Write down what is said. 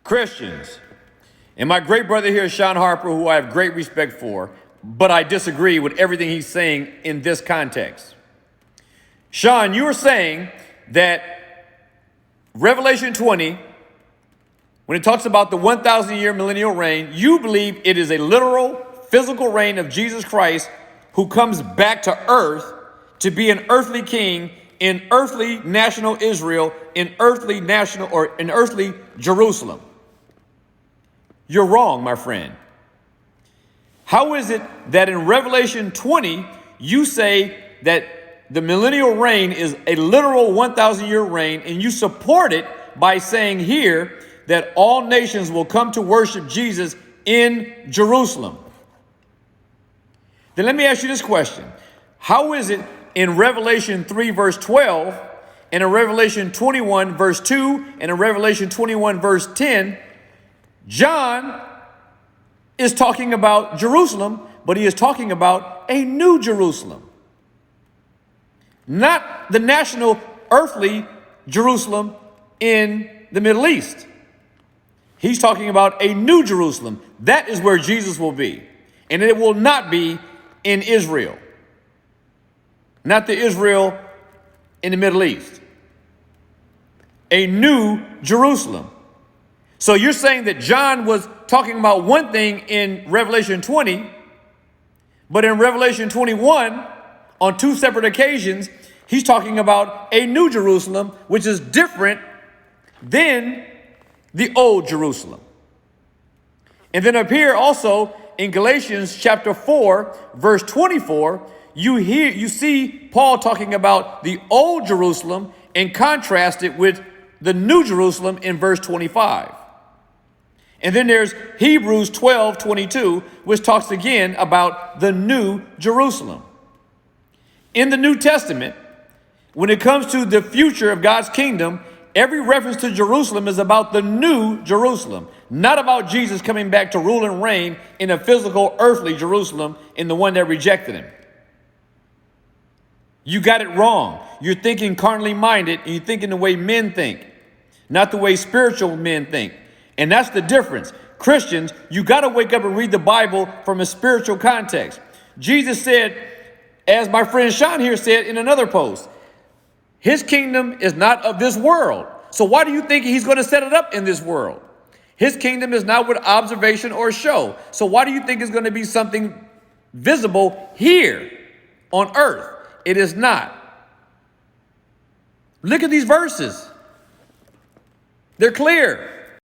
Christians, and my great brother here, Sean Harper, who I have great respect for, but I disagree with everything he's saying in this context. Sean, you are saying that Revelation 20, when it talks about the 1,000-year millennial reign, you believe it is a literal, physical reign of Jesus Christ who comes back to earth to be an earthly king in earthly national Israel, in earthly national or in earthly Jerusalem. You're wrong, my friend. How is it that in Revelation 20, you say that the millennial reign is a literal 1,000-year reign, and you support it by saying here that all nations will come to worship Jesus in Jerusalem? Then let me ask you this question. How is it in Revelation 3, verse 12, and in Revelation 21, verse 2, and in Revelation 21, verse 10, John is talking about Jerusalem, but he is talking about a new Jerusalem. Not the national earthly Jerusalem in the Middle East. He's talking about a new Jerusalem. That is where Jesus will be. And it will not be in Israel. Not the Israel in the Middle East. A new Jerusalem. So you're saying that John was talking about one thing in Revelation 20, but in Revelation 21, on two separate occasions, he's talking about a new Jerusalem, which is different than the old Jerusalem. And then up here also in Galatians chapter 4, verse 24, you see Paul talking about the old Jerusalem and contrast it with the new Jerusalem in verse 25. And then there's Hebrews 12:22, which talks again about the new Jerusalem. In the New Testament, when it comes to the future of God's kingdom, every reference to Jerusalem is about the new Jerusalem, not about Jesus coming back to rule and reign in a physical, earthly Jerusalem in the one that rejected him. You got it wrong. You're thinking carnally minded, and you're thinking the way men think, not the way spiritual men think. And that's the difference. Christians, you got to wake up and read the Bible from a spiritual context. Jesus said, as my friend Sean here said in another post, his kingdom is not of this world. So why do you think he's going to set it up in this world? His kingdom is not with observation or show. So why do you think it's going to be something visible here on earth? It is not. Look at these verses. They're clear.